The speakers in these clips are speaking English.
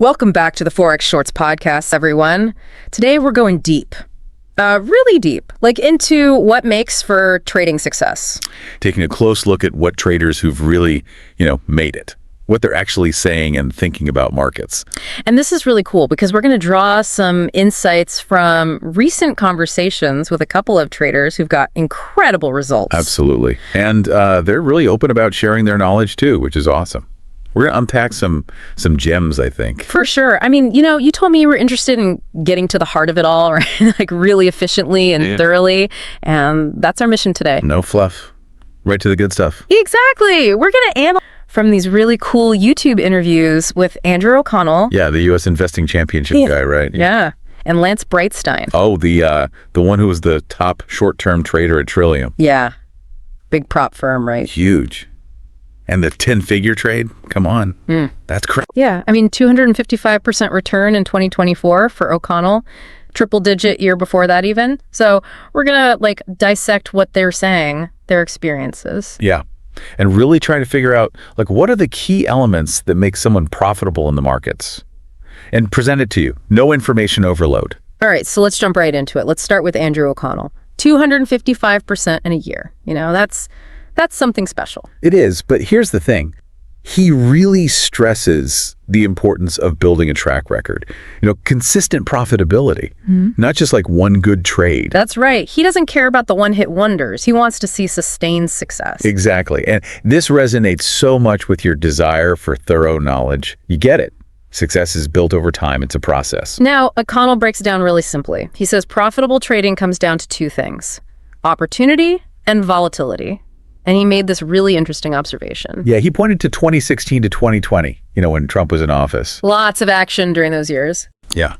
Welcome back to the Forex Shorts podcast, everyone. Today we're going deep, really deep, like into what makes for trading success. Taking a close look at what traders who've really, made it, what they're actually saying and thinking about markets. And this is really cool because we're going to draw some insights from recent conversations with a couple of traders who've got incredible results. Absolutely. And they're really open about sharing their knowledge too, which is awesome. We're going to unpack some gems, I think. For sure. I mean, you told me you were interested in getting to the heart of it all, right? Like really efficiently and thoroughly. And that's our mission today. No fluff. Right to the good stuff. Exactly. We're going to analyze from these really cool YouTube interviews with Andrew O'Connell. Yeah, the U.S. Investing Championship guy, right? Yeah. And Lance Breitstein. Oh, the one who was the top short-term trader at Trillium. Yeah. Big prop firm, right? Huge. And the 10-figure trade? Come on. That's crazy. Yeah. I mean, 255% return in 2024 for O'Connell. Triple-digit year before that even. So we're going to dissect what they're saying, their experiences. Yeah. And really try to figure out, what are the key elements that make someone profitable in the markets? And present it to you. No information overload. All right. So let's jump right into it. Let's start with Andrew O'Connell. 255% in a year. That's something special. It is, but here's the thing. He really stresses the importance of building a track record. Consistent profitability, not just one good trade. That's right. He doesn't care about the one-hit wonders. He wants to see sustained success. Exactly. And this resonates so much with your desire for thorough knowledge. You get it. Success is built over time. It's a process. Now, O'Connell breaks it down really simply. He says profitable trading comes down to two things: opportunity and volatility. And he made this really interesting observation. Yeah, he pointed to 2016 to 2020, when Trump was in office. Lots of action during those years. Yeah.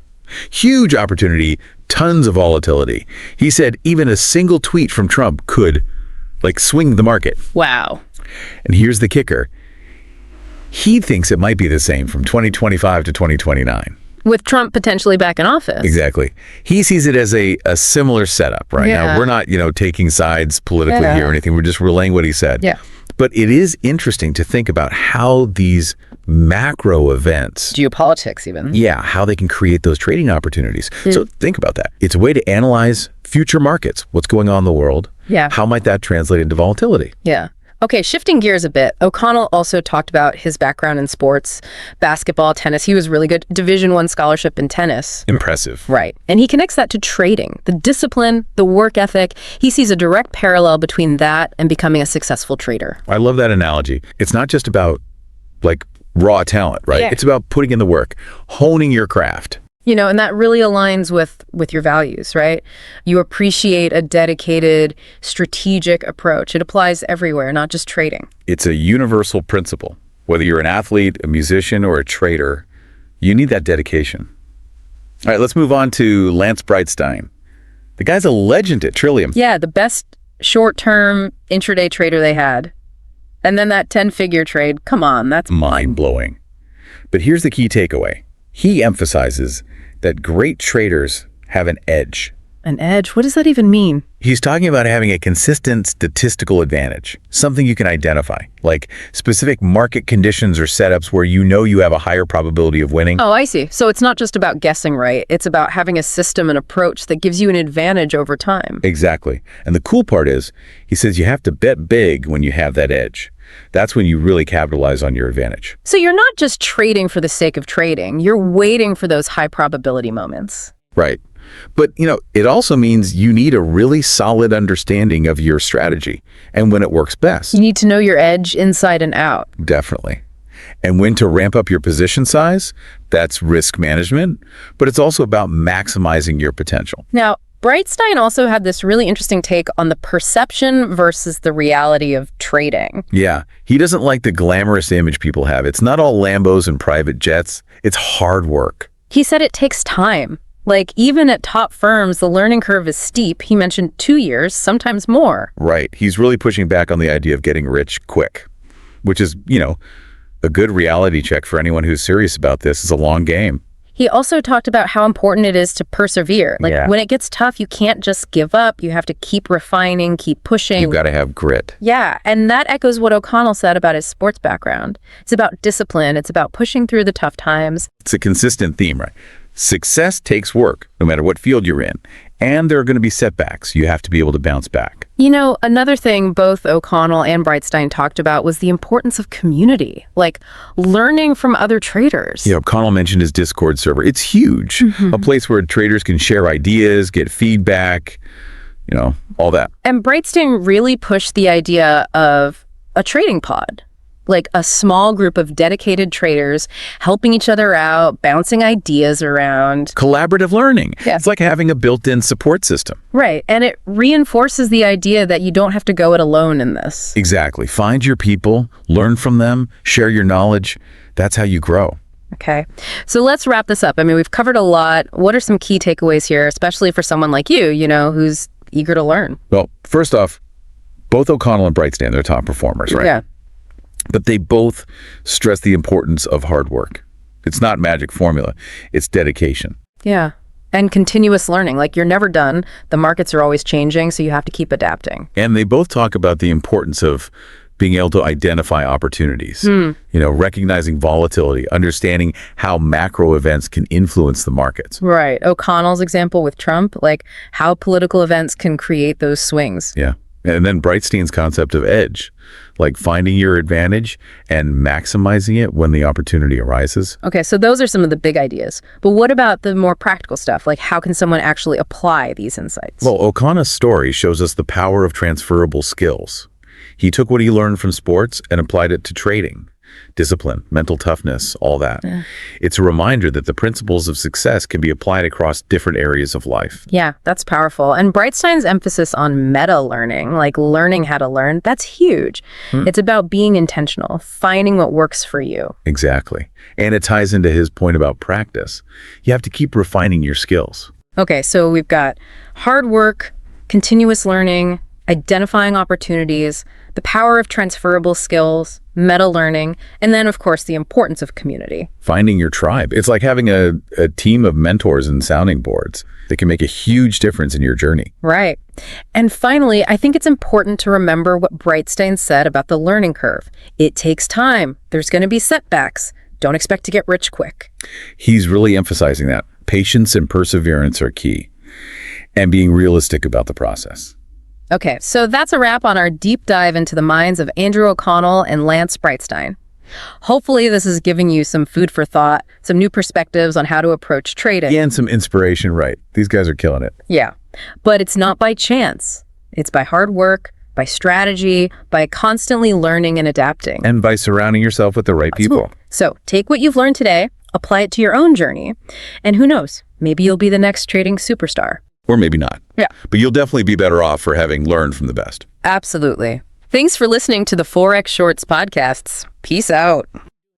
Huge opportunity, tons of volatility. He said even a single tweet from Trump could, swing the market. Wow. And here's the kicker. He thinks it might be the same from 2025 to 2029. With Trump potentially back in office. Exactly. He sees it as a similar setup, right? Yeah. Now, we're not, taking sides politically here or anything. We're just relaying what he said. Yeah. But it is interesting to think about how these macro events, geopolitics even. Yeah, how they can create those trading opportunities. So think about that. It's a way to analyze future markets. What's going on in the world? Yeah. How might that translate into volatility? Yeah. Okay, shifting gears a bit, O'Connell also talked about his background in sports, basketball, tennis. He was really good. Division I scholarship in tennis. Impressive. Right. And he connects that to trading, the discipline, the work ethic. He sees a direct parallel between that and becoming a successful trader. I love that analogy. It's not just about, raw talent, right? Yeah. It's about putting in the work, honing your craft. And that really aligns with your values, right? You appreciate a dedicated, strategic approach. It applies everywhere, not just trading. It's a universal principle. Whether you're an athlete, a musician, or a trader, you need that dedication. All right, let's move on to Lance Breitstein. The guy's a legend at Trillium. Yeah, the best short-term intraday trader they had. And then that 10-figure trade, come on, that's mind-blowing. But here's the key takeaway. He emphasizes that great traders have an edge. An edge? What does that even mean? He's talking about having a consistent statistical advantage, something you can identify, like specific market conditions or setups where you have a higher probability of winning. Oh, I see. So it's not just about guessing right. It's about having a system and approach that gives you an advantage over time. Exactly. And the cool part is, he says you have to bet big when you have that edge. That's when you really capitalize on your advantage. So you're not just trading for the sake of trading. You're waiting for those high probability moments. Right. But, it also means you need a really solid understanding of your strategy and when it works best. You need to know your edge inside and out. Definitely. And when to ramp up your position size, that's risk management, but it's also about maximizing your potential. Now, Breitstein also had this really interesting take on the perception versus the reality of trading. Yeah, he doesn't like the glamorous image people have. It's not all Lambos and private jets. It's hard work. He said it takes time. Even at top firms, the learning curve is steep. He mentioned 2 years, sometimes more. Right. He's really pushing back on the idea of getting rich quick, which is, a good reality check for anyone who's serious about this. Is a long game. He also talked about how important it is to persevere. Like Yeah. when it gets tough, you can't just give up. You have to keep refining, keep pushing. You've got to have grit. Yeah, and that echoes what O'Connell said about his sports background. It's about discipline. It's about pushing through the tough times. It's a consistent theme, right? Success takes work, no matter what field you're in. And there are going to be setbacks. You have to be able to bounce back. You know, another thing both O'Connell and Breitstein talked about was the importance of community, like learning from other traders. Yeah, O'Connell mentioned his Discord server. It's huge. A place where traders can share ideas, get feedback, all that. And Breitstein really pushed the idea of a trading pod, like a small group of dedicated traders helping each other out, bouncing ideas around. Collaborative learning. Yeah. It's like having a built-in support system. Right. And it reinforces the idea that you don't have to go it alone in this. Exactly. Find your people, learn from them, share your knowledge. That's how you grow. Okay. So let's wrap this up. I mean, we've covered a lot. What are some key takeaways here, especially for someone like you, who's eager to learn? Well, first off, both O'Connell and Breitstein, they're top performers, right? Yeah. But they both stress the importance of hard work. It's not magic formula. It's dedication. Yeah. And continuous learning. Like you're never done. The markets are always changing, so you have to keep adapting. And they both talk about the importance of being able to identify opportunities, recognizing volatility, understanding how macro events can influence the markets. Right. O'Connell's example with Trump, like how political events can create those swings. Yeah. And then Breitstein's concept of edge, like finding your advantage and maximizing it when the opportunity arises. Okay, so those are some of the big ideas. But what about the more practical stuff? Like how can someone actually apply these insights? Well, O'Connor's story shows us the power of transferable skills. He took what he learned from sports and applied it to trading. Discipline, mental toughness, all that. Yeah. It's a reminder that the principles of success can be applied across different areas of life. Yeah, that's powerful. And Breitstein's emphasis on meta learning, like learning how to learn, that's huge. It's about being intentional, finding what works for you. Exactly. And it ties into his point about practice. You have to keep refining your skills. Okay, so we've got hard work, continuous learning, identifying opportunities, the power of transferable skills, meta learning, and then, of course, the importance of community. Finding your tribe. It's like having a team of mentors and sounding boards that can make a huge difference in your journey. Right. And finally, I think it's important to remember what Breitstein said about the learning curve. It takes time. There's going to be setbacks. Don't expect to get rich quick. He's really emphasizing that. Patience and perseverance are key, and being realistic about the process. Okay, so that's a wrap on our deep dive into the minds of Andrew O'Connell and Lance Breitstein. Hopefully this is giving you some food for thought, some new perspectives on how to approach trading. And some inspiration, right? These guys are killing it. Yeah, but it's not by chance. It's by hard work, by strategy, by constantly learning and adapting. And by surrounding yourself with the right people. So take what you've learned today, apply it to your own journey, and who knows, maybe you'll be the next trading superstar. Or maybe not. Yeah. But you'll definitely be better off for having learned from the best. Absolutely. Thanks for listening to the Forex Shorts podcasts. Peace out.